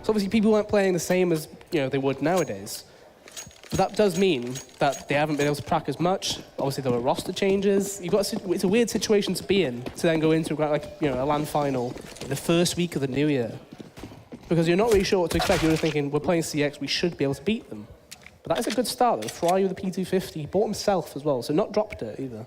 So obviously people weren't playing the same as they would nowadays. But that does mean that they haven't been able to prac as much. Obviously there were roster changes. It's a weird situation to be in, to then go into a LAN final in the first week of the new year. Because you're not really sure what to expect. You're just thinking, we're playing CeX, we should be able to beat them. But that is a good start though. Fry with the P250, he bought himself as well, so not dropped it either.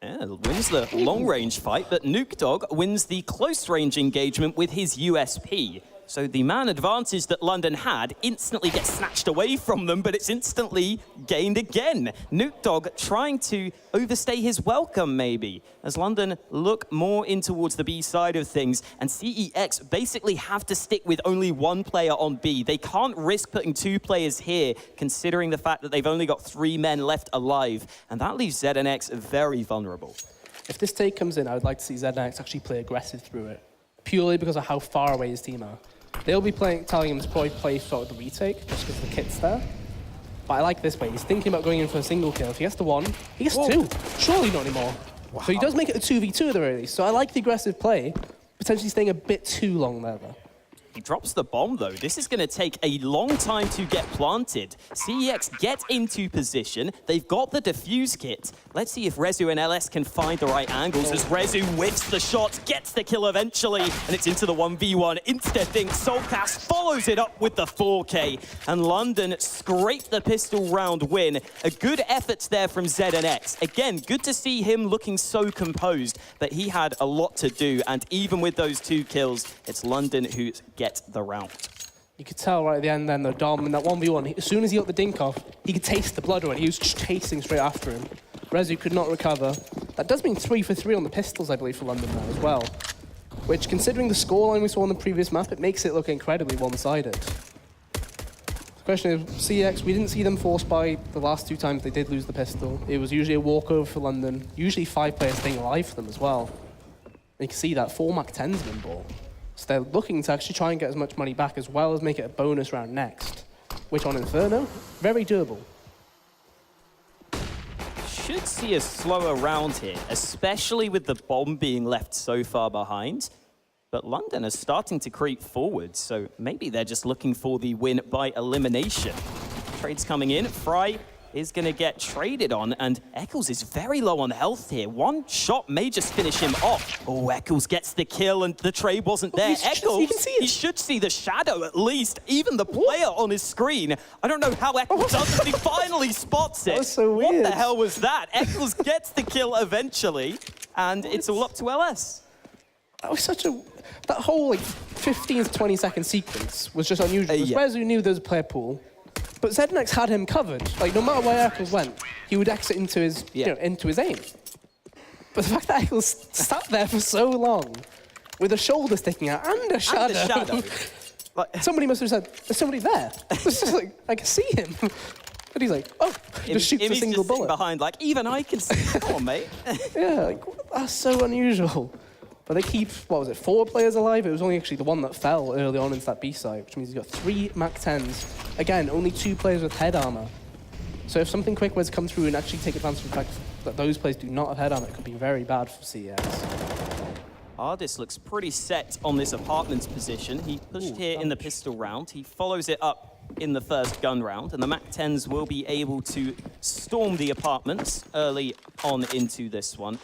Yeah, wins the long-range fight, but Nuke Dog wins the close-range engagement with his USP. So the man advantage that London had instantly gets snatched away from them, but it's instantly gained again. Nuke Dog trying to overstay his welcome, maybe, as London look more in towards the B side of things, and CEX basically have to stick with only one player on B. They can't risk putting 2 players here, considering the fact that they've only got 3 men left alive, and that leaves ZNX very vulnerable. If this take comes in, I would like to see ZNX actually play aggressive through it, purely because of how far away his team are. They'll be telling him to probably play sort of the retake, just because the kit's there. But I like this way. He's thinking about going in for a single kill. If he gets the 1, he gets 2. Surely not anymore. Wow. So he does make it a 2v2 at the very least. So I like the aggressive play, potentially staying a bit too long there, though. He drops the bomb, though. This is going to take a long time to get planted. CEX get into position. They've got the defuse kit. Let's see if Rezu and LS can find the right angles as Rezu whiffs the shot, gets the kill eventually, and it's into the 1v1. Instead, Soulcast follows it up with the 4K, and London scrape the pistol round win. A good effort there from ZNX. Again, good to see him looking so composed, but he had a lot to do, and even with those 2 kills, it's London who gets the round. You could tell right at the end then, though, Dom, in that 1v1, as soon as he got the dink off, he could taste the blood already. He was just chasing straight after him. Rezu could not recover. That does mean 3 for 3 on the pistols, I believe, for London now as well. Which, considering the scoreline we saw on the previous map, it makes it look incredibly one-sided. The question is, CEX, we didn't see them forced by the last 2 times they did lose the pistol. It was usually a walkover for London, usually 5 players staying alive for them as well. And you can see that 4 Mach 10's been bought. So they're looking to actually try and get as much money back as well as make it a bonus round next. Which on Inferno, very doable. Should see a slower round here, especially with the bomb being left so far behind. But London is starting to creep forward, so maybe they're just looking for the win by elimination. Trades coming in, Fry is going to get traded on, and Eccles is very low on health here. 1 shot may just finish him off. Oh, Eccles gets the kill, and the trade wasn't there. Eccles, he should see the shadow at least, even the player on his screen. I don't know how Eccles does it, but he finally spots it. That was so weird. What the hell was that? Eccles gets the kill eventually, and it's all up to LS. That was such a... That whole 15 to 20 second sequence was just unusual. Rezu knew there was a player pool. But ZNX had him covered. No matter where Eccles went, he would exit into his, into his aim. But the fact that Eccles sat there for so long, with a shoulder sticking out and a shadow. Somebody must have said, "There's somebody there." It's just I can see him. But he's like, "Oh," just shoots a single bullet. Behind, even I can see. Come on, mate. Yeah, that's so unusual. But they keep, 4 players alive? It was only actually the one that fell early on into that B site, which means he's got 3 Mach 10s. Again, only 2 players with head armor. So if something quick was to come through and actually take advantage of the fact that those players do not have head armor, it could be very bad for CEX. Ardis looks pretty set on this apartment's position. He pushed here in the pistol round. He follows it up in the first gun round, and the Mach 10s will be able to storm the apartments early on into this one.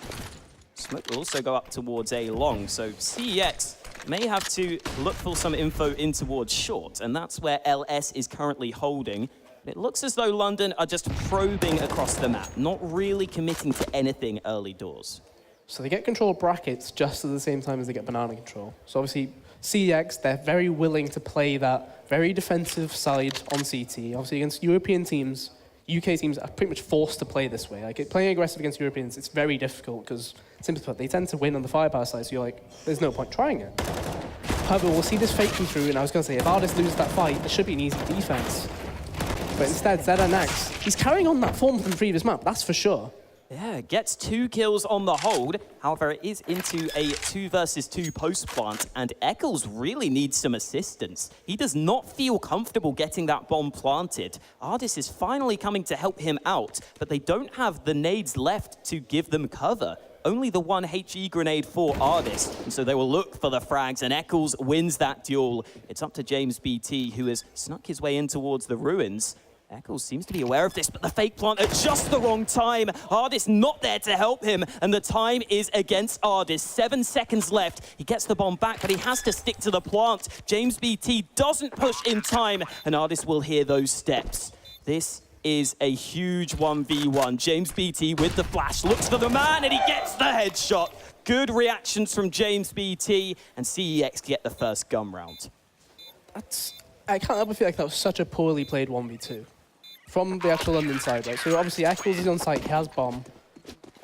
Smoke will also go up towards A long, so CEX may have to look for some info in towards short, and that's where LS is currently holding. It looks as though London are just probing across the map, not really committing to anything early doors. So they get control of brackets just at the same time as they get banana control. So obviously, CEX, they're very willing to play that very defensive side on CT. Obviously against European teams, UK teams are pretty much forced to play this way. Playing aggressive against Europeans, it's very difficult because, simply put, they tend to win on the firepower side, so you're like, there's no point trying it. However, we'll see this fake come through, and I was going to say, if Ardis loses that fight, it should be an easy defense. But instead, ZNX, he's carrying on that form from the previous map, that's for sure. Yeah, gets 2 kills on the hold. However, it is into a 2 versus 2 post plant, and Eccles really needs some assistance. He does not feel comfortable getting that bomb planted. Ardis is finally coming to help him out, but they don't have the nades left to give them cover. only the one HE grenade for Ardis, and so they will look for the frags, and Eccles wins that duel. It's up to James BT, who has snuck his way in towards the ruins. Eccles seems to be aware of this, but the fake plant at just the wrong time. Ardis not there to help him, and the time is against Ardis. 7 seconds left. He gets the bomb back, but he has to stick to the plant. James BT doesn't push in time, and Ardis will hear those steps. This is a huge 1v1. James BT with the flash, looks for the man, and he gets the headshot. Good reactions from James BT, and CEX get the first gun round. I can't help but feel like that was such a poorly played 1v2 from the actual London side, right? So obviously Eccles is on site, he has bomb.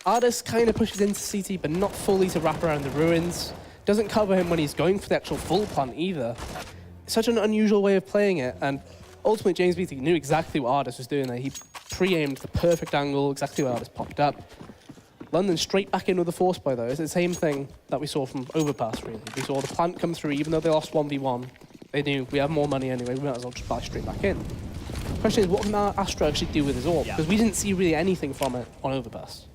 Ardis kind of pushes into CT, but not fully to wrap around the ruins. Doesn't cover him when he's going for the actual full plant either. Such an unusual way of playing it, and ultimately James BT knew exactly what Ardis was doing there. He pre-aimed the perfect angle, exactly where Ardis popped up. London straight back in with the force buy though. It's the same thing that we saw from Overpass, really. We saw the plant come through, even though they lost 1v1. They knew we have more money anyway, we might as well just buy straight back in. The question is, what can Astro actually do with his orb? Because we didn't see really anything from it on Overpass.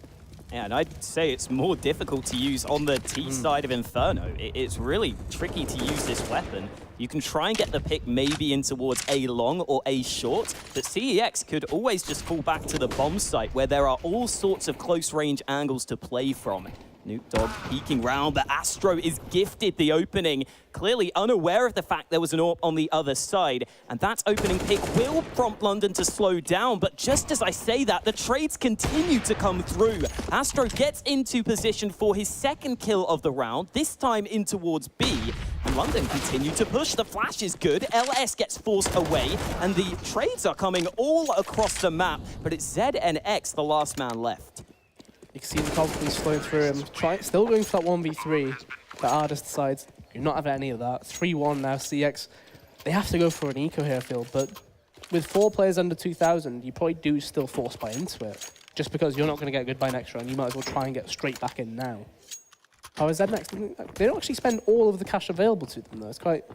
Yeah, and I'd say it's more difficult to use on the T side of Inferno. It's really tricky to use this weapon. You can try and get the pick maybe in towards A long or A short, but CEX could always just fall back to the bomb site where there are all sorts of close range angles to play from. Nuke Dog peeking round, but Astro is gifted the opening, clearly unaware of the fact there was an AWP on the other side, and that opening pick will prompt London to slow down, but just as I say that, the trades continue to come through. Astro gets into position for his second kill of the round, this time in towards B, and London continue to push. The flash is good, LS gets forced away, and the trades are coming all across the map, but it's Z and X, the last man left. You can see the confidence flowing through him. Still going for that 1v3, but Ardis decides, you're not having any of that. 3-1 now, CX. They have to go for an eco here, Phil, but with 4 players under 2,000, you probably do still force buy into it. Just because you're not going to get a good buy next round, you might as well try and get straight back in now. How is that next? They don't actually spend all of the cash available to them, though. It's quite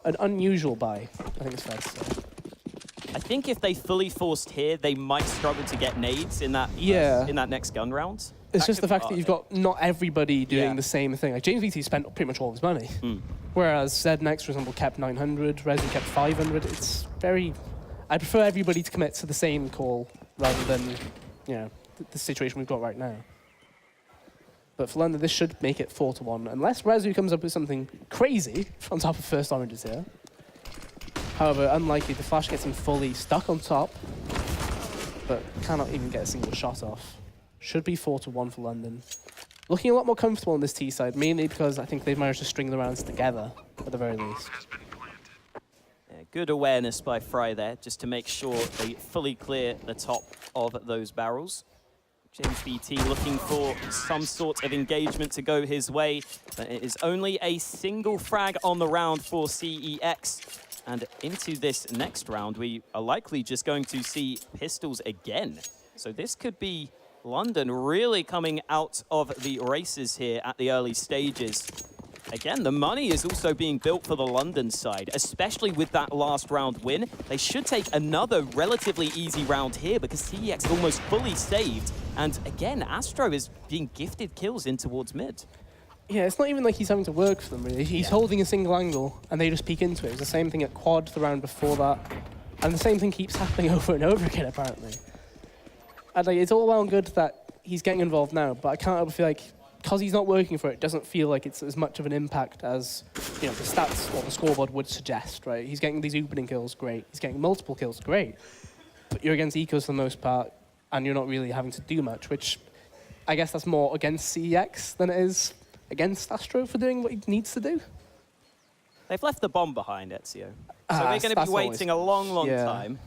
an unusual buy, I think it's fair to say. I think if they fully forced here, they might struggle to get nades in that in that next gun round. It's just the fact that you've got not everybody doing the same thing. Like James VT spent pretty much all of his money, whereas Zed Next, for example, kept 900, Resi kept 500. It's very. I prefer everybody to commit to the same call rather than, you know, the situation we've got right now. But for London, this should make it 4-1, unless Rezu comes up with something crazy on top of first oranges here. However, unlikely, the flash gets him fully stuck on top, but cannot even get a single shot off. Should be 4-1 for London. Looking a lot more comfortable on this T side, mainly because I think they've managed to string the rounds together, at the very least. Yeah, good awareness by Fry there, just to make sure they fully clear the top of those barrels. James BT looking for some sort of engagement to go his way, but it is only a single frag on the round for CEX. And into this next round, we are likely just going to see pistols again. So this could be London really coming out of the races here at the early stages. Again, the money is also being built for the London side, especially with that last round win. They should take another relatively easy round here because CEX almost fully saved. And again, Astro is being gifted kills in towards mid. Yeah, it's not even like he's having to work for them, really. He's holding a single angle, and they just peek into it. It was the same thing at quad the round before that. And the same thing keeps happening over and over again, apparently. And like, it's all well and good that he's getting involved now, but I can't help but feel like, because he's not working for it, it doesn't feel like it's as much of an impact as, you know, the stats or the scoreboard would suggest, right? He's getting these opening kills, great. He's getting multiple kills, great. But you're against ecos for the most part, and you're not really having to do much, which I guess that's more against CEX than it is against Astro for doing what he needs to do. They've left the bomb behind, Ezio. So they're going to be waiting a long, long time.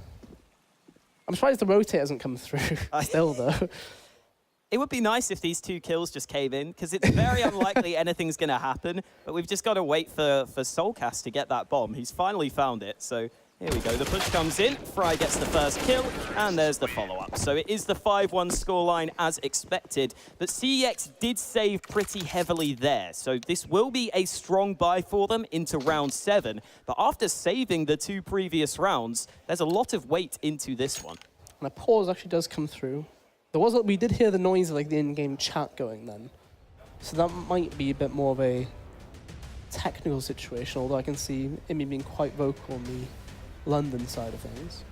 I'm surprised the rotate hasn't come through still, though. It would be nice if these 2 kills just came in, because it's very unlikely anything's going to happen. But we've just got to wait for Soulcast to get that bomb. He's finally found it, so here we go. The push comes in, Fry gets the first kill, and there's the follow-up. So it is the 5-1 scoreline as expected, but CEX did save pretty heavily there. So this will be a strong buy for them into round 7. But after saving the 2 previous rounds, there's a lot of weight into this one. And a pause actually does come through. We did hear the noise of like the in-game chat going then. So that might be a bit more of a technical situation, although I can see Imi being quite vocal on the London side of things.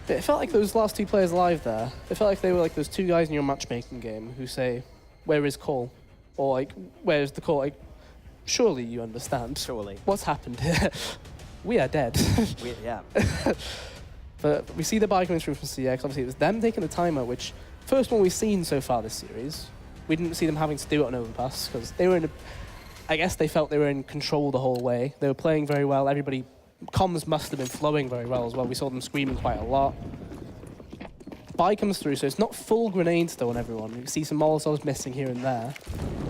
But it felt like those last two players alive there, it felt like they were like those two guys in your matchmaking game who say, where is call? Or like, where's the call? Like, surely you understand. Surely. What's happened here? We are dead. Yeah. But we see the buy coming through from CeX. Obviously, it was them taking the timeout, which first one we've seen so far this series. We didn't see them having to do it on overpass because they were in I guess they felt they were in control the whole way. They were playing very well. Comms must have been flowing very well as well. We saw them screaming quite a lot. Buy comes through, so it's not full grenades though on everyone. You can see some Molotovs missing here and there.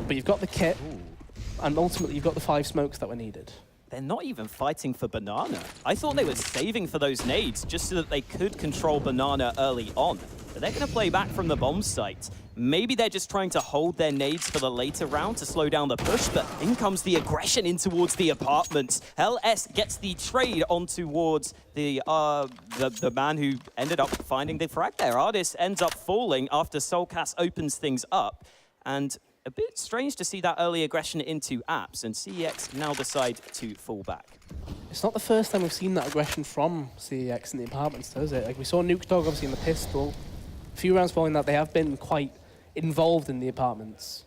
But you've got the kit, and ultimately you've got the 5 smokes that were needed. They're not even fighting for Banana. I thought they were saving for those nades just so that they could control Banana early on. But they're going to play back from the bomb site. Maybe they're just trying to hold their nades for the later round to slow down the push, but in comes the aggression in towards the apartments. LS gets the trade on towards the man who ended up finding the frag there. Artis ends up falling after Soulcast opens things up. And a bit strange to see that early aggression into apps, and CeX now decide to fall back. It's not the first time we've seen that aggression from CeX in the apartments, though, is it? Like we saw Nuke Dog obviously in the pistol. A few rounds following that, they have been quite involved in the apartments.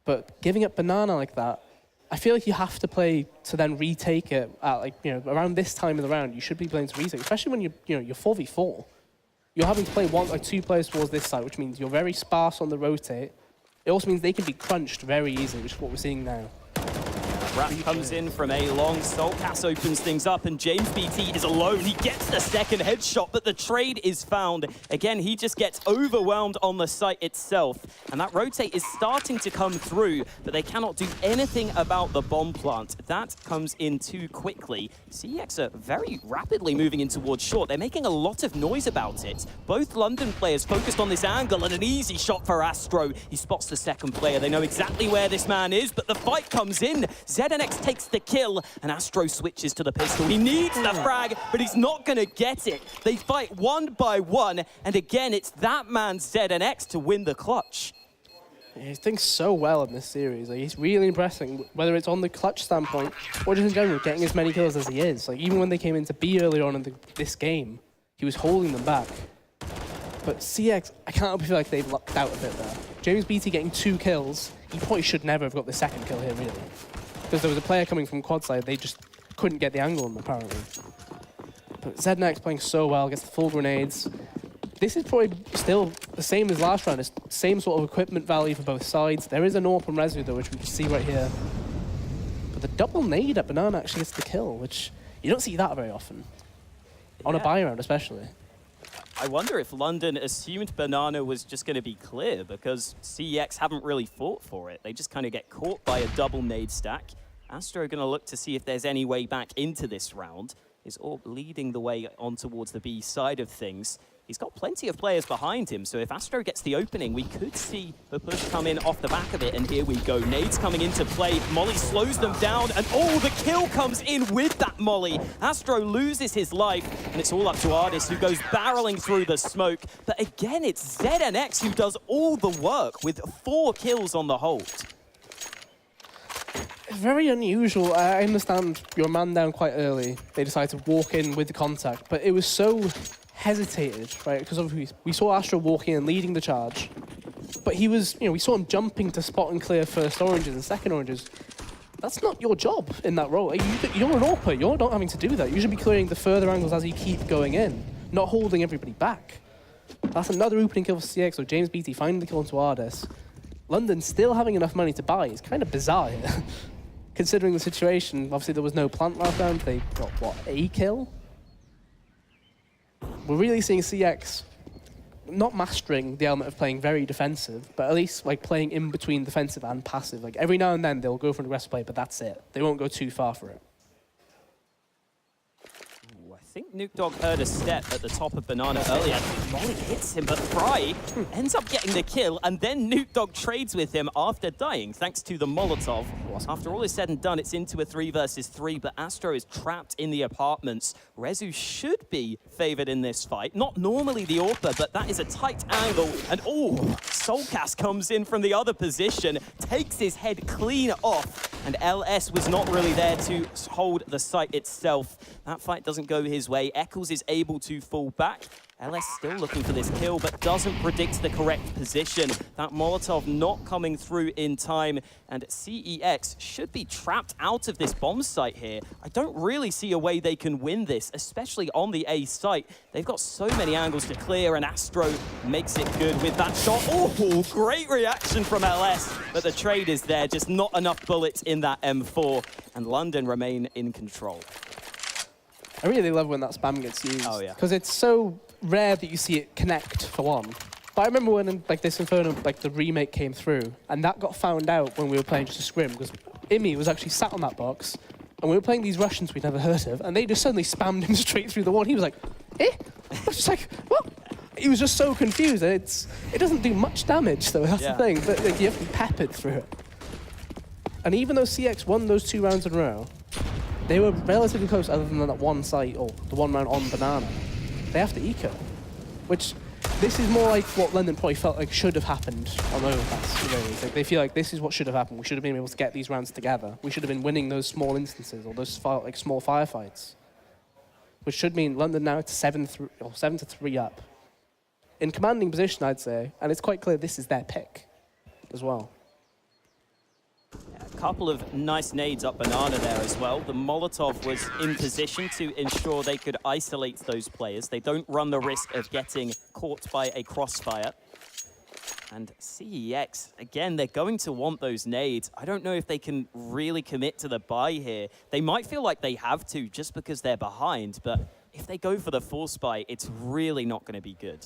But giving up Banana like that, I feel like you have to play to then retake it at around this time of the round. You should be playing to retake, especially when you're 4v4. You're having to play 2 players towards this side, which means you're very sparse on the rotate. It also means they can be crunched very easily, which is what we're seeing now. Rap comes in from a long. Soulcast opens things up, and James BT is alone. He gets the second headshot, but the trade is found. Again, he just gets overwhelmed on the site itself, and that rotate is starting to come through, but they cannot do anything about the bomb plant. That comes in too quickly. CeX are very rapidly moving in towards short. They're making a lot of noise about it. Both London players focused on this angle, and an easy shot for Astro. He spots the second player. They know exactly where this man is, but the fight comes in. ZNX takes the kill, and Astro switches to the pistol. He needs the frag, but he's not going to get it. They fight one by one, and again, it's that man, ZNX, to win the clutch. Yeah, he thinks so well in this series. Like, he's really impressing, whether it's on the clutch standpoint or just in general, getting as many kills as he is. Like, even when they came into B earlier on in this game, he was holding them back. But CeX, I can't help but feel like they've lucked out a bit there. James BT getting 2 kills, he probably should never have got the second kill here, really. Because there was a player coming from quad side, they just couldn't get the angle on them, apparently. But ZNX playing so well, gets the full grenades. This is probably still the same as last round. It's the same sort of equipment value for both sides. There is an AWP on Resu, though, which we can see right here. But the double nade at Banana actually gets the kill, which you don't see that very often. On a buy round, especially. I wonder if London assumed Banana was just going to be clear, because CeX haven't really fought for it. They just kind of get caught by a double nade stack. Astro going to look to see if there's any way back into this round. Is AWP leading the way on towards the B side of things. He's got plenty of players behind him, so if Astro gets the opening, we could see the push come in off the back of it, and here we go. Nades coming into play. Molly slows them down, and the kill comes in with that Molly. Astro loses his life, and it's all up to Artis, who goes barreling through the smoke. But again, it's ZNX who does all the work with 4 kills on the hold. Very unusual. I understand you're man down quite early. They decided to walk in with the contact, but it was so hesitated, right? Because we saw Astro walking and leading the charge, but he was, we saw him jumping to spot and clear first oranges and second oranges. That's not your job in that role. You're an AWPer. You're not having to do that. You should be clearing the further angles as you keep going in, not holding everybody back. That's another opening kill for CeX, so James BT finding the kill onto Artis. London still having enough money to buy is kind of bizarre here. Considering the situation, obviously there was no plant last round. They got, what, a kill? We're really seeing CeX not mastering the element of playing very defensive, but at least like playing in between defensive and passive. Like every now and then they'll go for an aggressive play, but that's it. They won't go too far for it. I think Nuke Dog heard a step at the top of Banana earlier. Molly hits him, but Fry ends up getting the kill, and then Nuke Dog trades with him after dying, thanks to the Molotov. what's After all is said and done, it's into a 3 versus 3, but Astro is trapped in the apartments. Rezu should be favored in this fight. Not normally the AWPer, but that is a tight angle. And CeX comes in from the other position, takes his head clean off, and LS was not really there to hold the site itself. That fight doesn't go his way. Eccles is able to fall back. LS still looking for this kill, but doesn't predict the correct position. That Molotov not coming through in time, and CEX should be trapped out of this bomb site here. I don't really see a way they can win this, especially on the A site. They've got so many angles to clear, and Astro makes it good with that shot. Oh, great reaction from LS, but the trade is there, just not enough bullets in that M4, and London remain in control. I really love when that spam gets used. Oh, yeah. Because it's so rare that you see it connect, for one. But I remember when like this Inferno, like the remake came through, and that got found out when we were playing just a scrim, because Imi was actually sat on that box, and we were playing these Russians we'd never heard of, and they just suddenly spammed him straight through the wall. He was like, eh? I was just like, what? He was just so confused, and it doesn't do much damage, though, that's the thing, but like, you have to be peppered through it. And even though CeX won those 2 rounds in a row, they were relatively close other than that one site, or the one round on Banana. They have to eco, which this is more like what London probably felt like should have happened on Overpass. Like they feel like this is what should have happened. We should have been able to get these rounds together. We should have been winning those small instances or those small firefights, which should mean London now to 7-3 up. In commanding position, I'd say, and it's quite clear this is their pick as well. A couple of nice nades up Banana there as well. The Molotov was in position to ensure they could isolate those players. They don't run the risk of getting caught by a crossfire. And CEX, again, they're going to want those nades. I don't know if they can really commit to the buy here. They might feel like they have to just because they're behind, but if they go for the force buy, it's really not going to be good.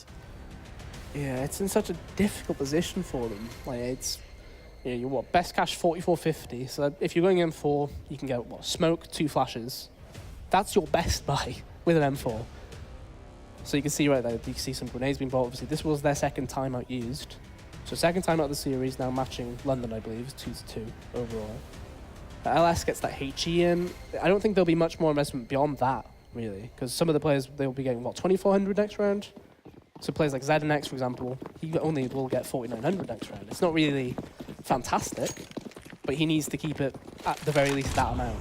Yeah, it's in such a difficult position for them. Like it's, you know, you're what, best cash 44.50. So if you're going M4, you can get what, smoke, 2 flashes. That's your best buy with an M4. So you can see right there, you can see some grenades being bought. Obviously, this was their second timeout used. So second time out of the series, now matching London, I believe, is 2-2 overall. But LS gets that HE in. I don't think there'll be much more investment beyond that, really, because some of the players, they'll be getting, what, 2,400 next round? So players like Zed and X, for example, he only will get 4,900 next round. It's not really fantastic, but he needs to keep it at the very least that amount.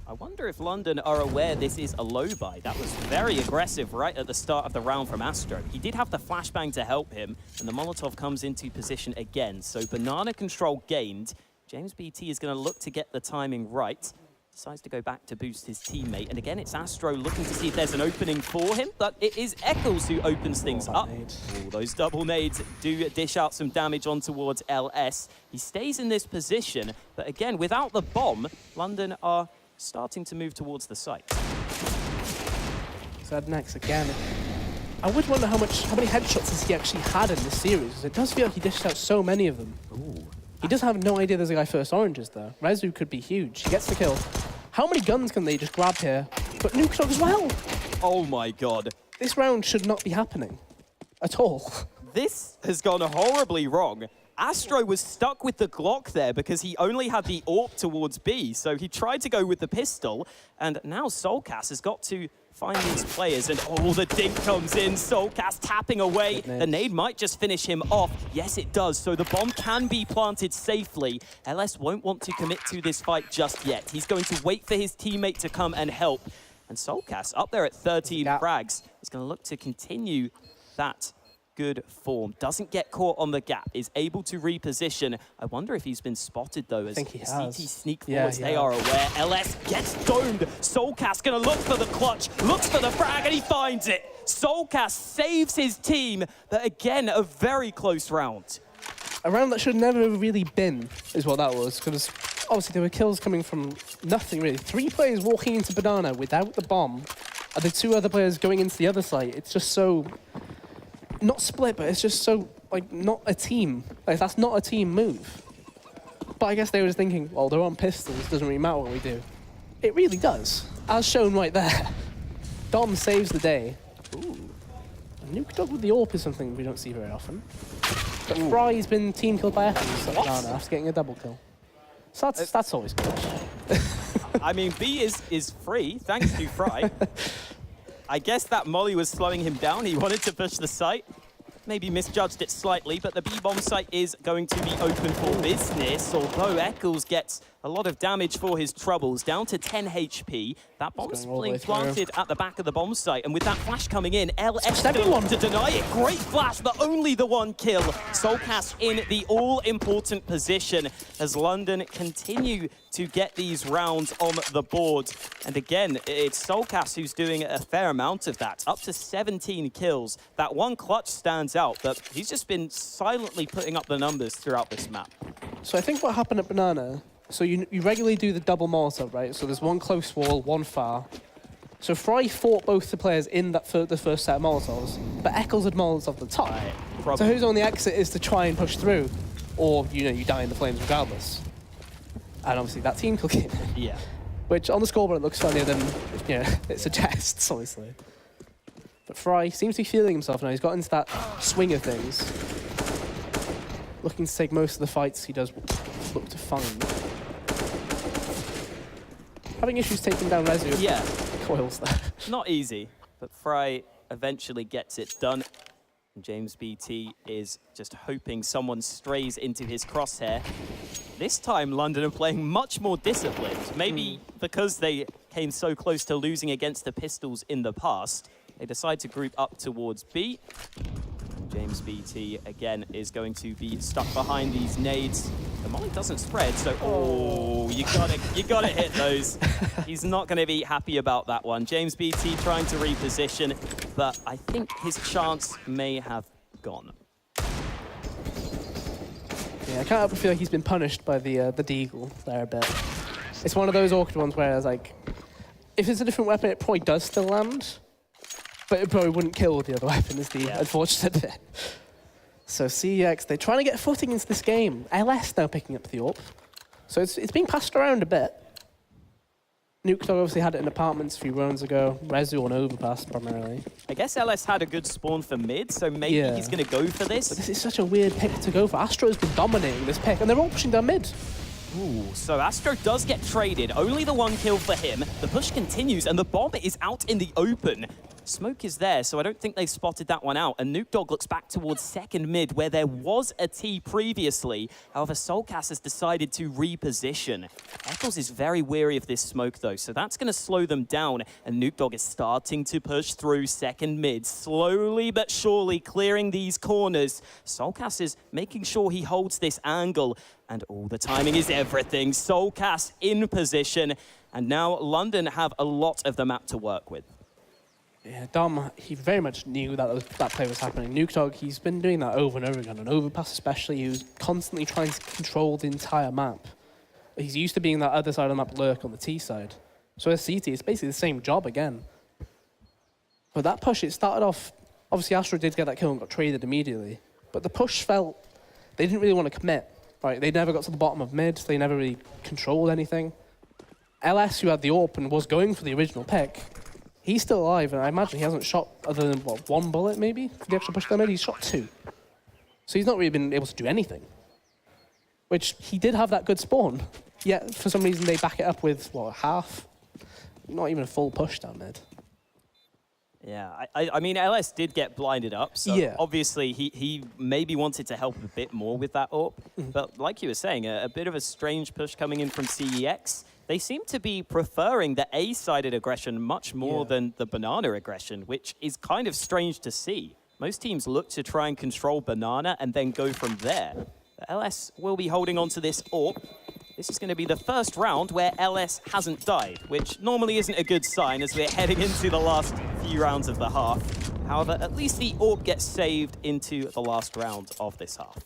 I wonder if London are aware this is a low buy. That was very aggressive right at the start of the round from Astro. He did have the flashbang to help him, and the Molotov comes into position again. So Banana control gained. James BT is going to look to get the timing right. Decides to go back to boost his teammate. And again, it's Astro looking to see if there's an opening for him, but it is Eccles who opens things up. Ooh, those double nades do dish out some damage on towards LS. He stays in this position, but again, without the bomb, London are starting to move towards the site. Zed next again. I would wonder how many headshots has he actually had in this series. It does feel like he dished out so many of them. Ooh. He does have no idea there's a guy first oranges though. Rezu could be huge. He gets the kill. How many guns can they just grab here? But nuke dog as well. Oh my god. This round should not be happening at all. This has gone horribly wrong. Astro was stuck with the Glock there because he only had the AWP towards B, so he tried to go with the pistol, and now CeX has got to find these players, and oh, the dink comes in, CeX tapping away. The nade might just finish him off. Yes, it does, so the bomb can be planted safely. LS won't want to commit to this fight just yet. He's going to wait for his teammate to come and help. And CeX, up there at 13 frags, is going to look to continue that good form. Doesn't get caught on the gap, is able to reposition. I wonder if he's been spotted though, as CT sneak forwards, they are aware. LS gets domed. CeX gonna look for the clutch, looks for the frag, and he finds it. CeX saves his team, but again, a very close round. A round that should never have really been, is what that was, because obviously there were kills coming from nothing really. 3 players walking into Banana without the bomb, and the 2 other players going into the other site. It's just so, not split, but it's just so, like, not a team. Like, that's not a team move. But I guess they were just thinking, well, they're on pistols, doesn't really matter what we do. It really does, as shown right there. Dom saves the day. Ooh. A nuke dog with the AWP is something we don't see very often. But Fry's been team killed by Eccles after getting a double kill. So that's always good. I mean, B is free, thanks to Fry. I guess that molly was slowing him down. He wanted to push the site. Maybe misjudged it slightly, but the B-bomb site is going to be open for business, although Eccles gets a lot of damage for his troubles, down to 10 HP. That bomb's being planted at the back of the bomb site, and with that flash coming in, LS want to deny it. Great flash, but only the one kill. CeX in the all-important position as London continue to get these rounds on the board. And again, it's CeX who's doing a fair amount of that, up to 17 kills. That one clutch stands out, but he's just been silently putting up the numbers throughout this map. So I think what happened at Banana, so you regularly do the double Molotov, right? So there's one close wall, one far. So Fry fought both the players in that the first set of Molotovs, but Eccles had Molotov at the top. Right, so who's on the exit is to try and push through, or you die in the flames regardless. And obviously that team kill came in. Yeah. Which on the scoreboard looks funnier than it suggests, obviously. But Fry seems to be feeling himself now. He's got into that swing of things. Looking to take most of the fights he does look to find. Having issues taking down Rezu. Yeah. Coils there. Not easy, but Fry eventually gets it done. And James BT is just hoping someone strays into his crosshair. This time, London are playing much more disciplined. Maybe because they came so close to losing against the Pistols in the past, they decide to group up towards B. James BT, again, is going to be stuck behind these nades. The molly doesn't spread, so you gotta hit those. He's not gonna be happy about that one. James BT trying to reposition, but I think his chance may have gone. Yeah, I can't help but feel like he's been punished by the Deagle there a bit. It's one of those awkward ones where it's like, if it's a different weapon, it probably does still land. But it probably wouldn't kill the other weapon, is the unfortunate bit. So CeX, they're trying to get footing into this game. LS now picking up the AWP. So it's being passed around a bit. Nuke Dog obviously had it in apartments a few rounds ago. Rezu on overpass primarily. I guess LS had a good spawn for mid, so maybe he's going to go for this. But this is such a weird pick to go for. Astro's been dominating this pick, and they're all pushing down mid. Ooh, so Astro does get traded. Only the one kill for him. The push continues, and the bomb is out in the open. Smoke is there, so I don't think they spotted that one out. And Nuke Dog looks back towards second mid, where there was a T previously. However, CeX has decided to reposition. Eccles is very wary of this smoke, though, so that's going to slow them down. And Nuke Dog is starting to push through second mid, slowly but surely clearing these corners. CeX is making sure he holds this angle. And all the timing is everything. CeX in position. And now London have a lot of the map to work with. Yeah, Dom, he very much knew that that play was happening. Nuke Dog, he's been doing that over and over again. On overpass especially, he was constantly trying to control the entire map. He's used to being that other side of the map lurk on the T side. So as CT, it's basically the same job again. But that push, it started off... Obviously, Astro did get that kill and got traded immediately. But the push felt... They didn't really want to commit. Right? They never got to the bottom of mid. They never really controlled anything. LS, who had the AWP and was going for the original pick, he's still alive, and I imagine he hasn't shot other than, what, one bullet, maybe? For the extra push down mid, he's shot 2. So he's not really been able to do anything. Which, he did have that good spawn. Yet, for some reason, they back it up with, what, half? Not even a full push down mid. Yeah, I mean, LS did get blinded up, so obviously he maybe wanted to help a bit more with that AWP. But like you were saying, a bit of a strange push coming in from CEX. They seem to be preferring the A-sided aggression much more than the Banana aggression, which is kind of strange to see. Most teams look to try and control Banana and then go from there. But LS will be holding on to this AWP. This is going to be the first round where LS hasn't died, which normally isn't a good sign as we're heading into the last few rounds of the half. However, at least the AWP gets saved into the last round of this half.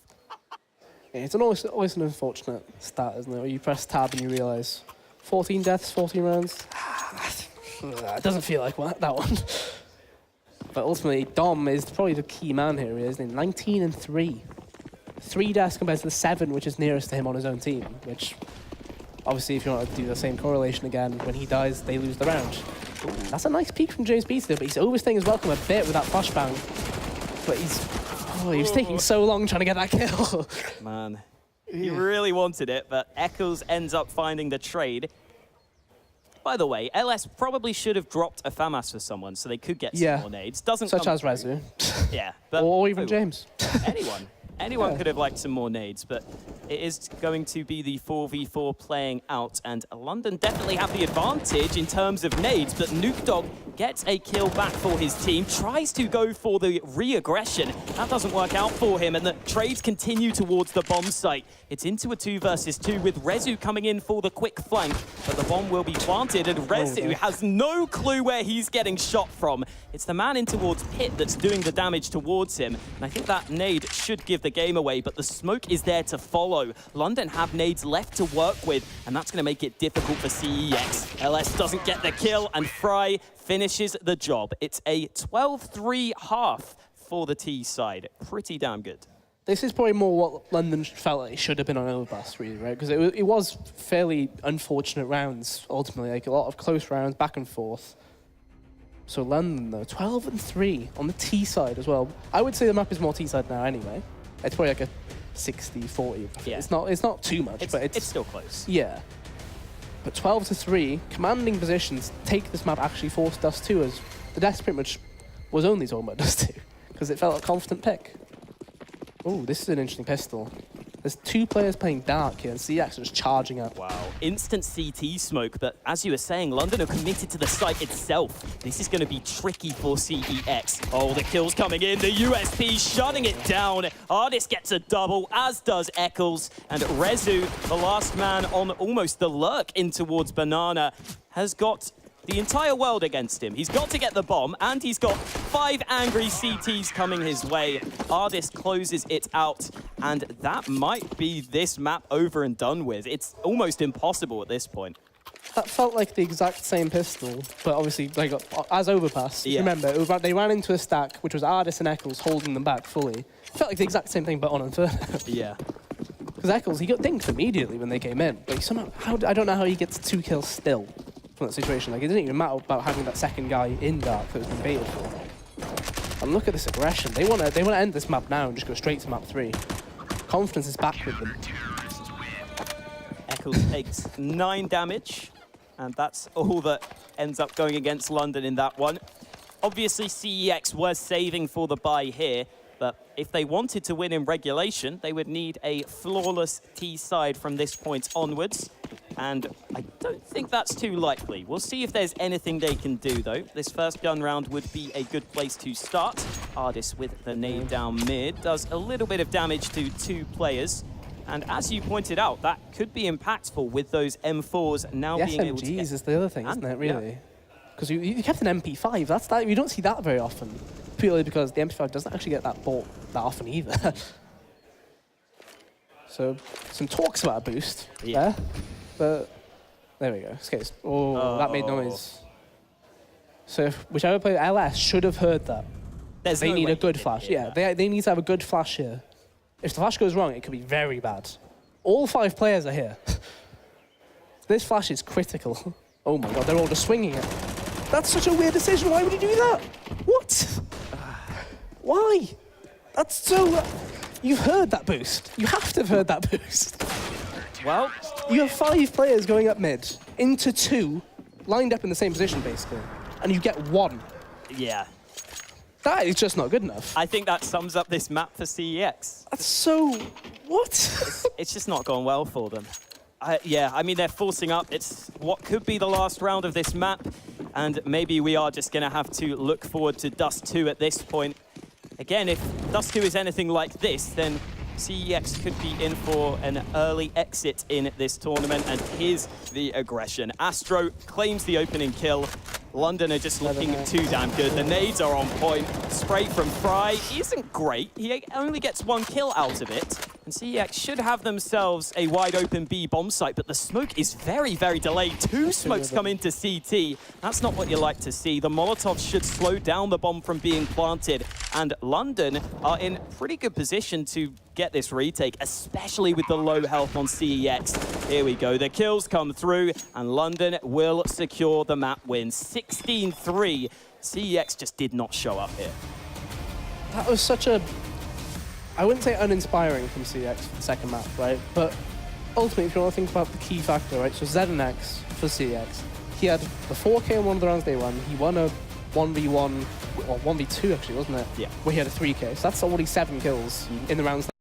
Yeah, it's always an unfortunate stat, isn't it? Where you press tab and you realise 14 deaths, 14 rounds. It doesn't feel like that one. But ultimately, Dom is probably the key man here, isn't he? 19 and 3. 3 deaths compared to the 7, which is nearest to him on his own team, which, obviously, if you want to do the same correlation again, when he dies, they lose the round. Ooh. That's a nice peek from James Beats there, but he's overstaying his welcome a bit with that flashbang. But he was taking so long trying to get that kill. Man, He really wanted it, but Eccles ends up finding the trade. By the way, LS probably should have dropped a FAMAS for someone so they could get some more nades. Doesn't Such come as Rezu. Yeah. But or even James. Anyone could have liked some more nades, but it is going to be the 4v4 playing out, and London definitely have the advantage in terms of nades, but Nuke Dog gets a kill back for his team, tries to go for the re-aggression. That doesn't work out for him, and the trades continue towards the bomb site. It's into a 2 versus 2 with Rezu coming in for the quick flank, but the bomb will be planted, and Rezu has no clue where he's getting shot from. It's the man in towards Pit that's doing the damage towards him, and I think that nade should give the game away, but the smoke is there to follow. London have nades left to work with, and that's going to make it difficult for CEX. LS doesn't get the kill, and Fry finishes the job. It's a 12-3 half for the T side. Pretty damn good. This is probably more what London felt like it should have been on Overpass, really, right? Because it was fairly unfortunate rounds, ultimately, like a lot of close rounds, back and forth. So London, though, 12-3 on the T side as well. I would say the map is more T side now anyway. It's probably like a 60-40. Yeah. It's not too much, but it's still close. Yeah. But 12-3, commanding positions take this map actually forced Dust 2, as the death pretty much was only talking about Dust 2, because it felt a confident pick. Oh, this is an interesting pistol. There's 2 players playing dark here, and CeX is charging up. Wow, instant CT smoke, but as you were saying, London are committed to the site itself. This is going to be tricky for CEX. Oh, the kill's coming in, the USP shutting it down. Artist gets a double, as does Eccles, and Rezu, the last man on almost the lurk in towards Banana, has got the entire world against him. He's got to get the bomb, and he's got 5 angry CTs coming his way. Artist closes it out, and that might be this map over and done with. It's almost impossible at this point. That felt like the exact same pistol, but obviously, like, as Overpass. Yeah. Remember, they ran into a stack, which was Artist and Eccles holding them back fully. It felt like the exact same thing, but on Inferno. Yeah. Because Eccles, he got dinked immediately when they came in. But somehow, I don't know how he gets 2 kills still from that situation. Like, it didn't even matter about having that second guy in dark that was being baited for. And look at this aggression. They want to end this map now and just go straight to map 3. Confidence is back with them. Eccles takes 9 damage, and that's all that ends up going against London in that one. Obviously, CEX was saving for the bye here, but if they wanted to win in regulation, they would need a flawless T side from this point onwards. And I don't think that's too likely. We'll see if there's anything they can do, though. This first gun round would be a good place to start. Artist with the nade down mid does a little bit of damage to 2 players. And as you pointed out, that could be impactful with those M4s now being able to get... SMGs is the other thing, isn't it, really? Because you kept an MP5. That's that. You don't see that very often. Purely because the MP5 doesn't actually get that bought that often either. So, some talks about a boost there. But there we go. Oh, that made noise. So whichever player, LS should have heard that. They need a good flash. Yeah, they need to have a good flash here. If the flash goes wrong, it could be very bad. All 5 players are here. This flash is critical. Oh my god, they're all just swinging it. That's such a weird decision. Why would you do that? What? Why? That's so... You've heard that boost. You have to have heard that boost. Well, you have 5 players going up mid, into 2, lined up in the same position, basically, and you get 1. Yeah. That is just not good enough. I think that sums up this map for CEX. That's so... What? It's just not gone well for them. Yeah, I mean, they're forcing up. It's what could be the last round of this map, and maybe we are just going to have to look forward to Dust 2 at this point. Again, if Dust 2 is anything like this, then CEX could be in for an early exit in this tournament, and here's the aggression. Astro claims the opening kill. London are just looking too damn good. The nades are on point. Spray from Fry isn't great. He only gets 1 kill out of it. And CEX should have themselves a wide open B bomb site, but the smoke is very, very delayed. 2 smokes come into CT. That's not what you like to see. The Molotov should slow down the bomb from being planted. And London are in pretty good position to get this retake, especially with the low health on CEX. Here we go. The kills come through, and London will secure the map win. 16-3. CEX just did not show up here. That was such a... I wouldn't say uninspiring from CeX for the second map, right? But ultimately, if you want to think about the key factor, right? So Z and X for CeX, he had the 4K in one of the rounds they won. He won a 1v1, or 1v2 actually, wasn't it? Yeah. Where he had a 3K. So that's already 7 kills in the rounds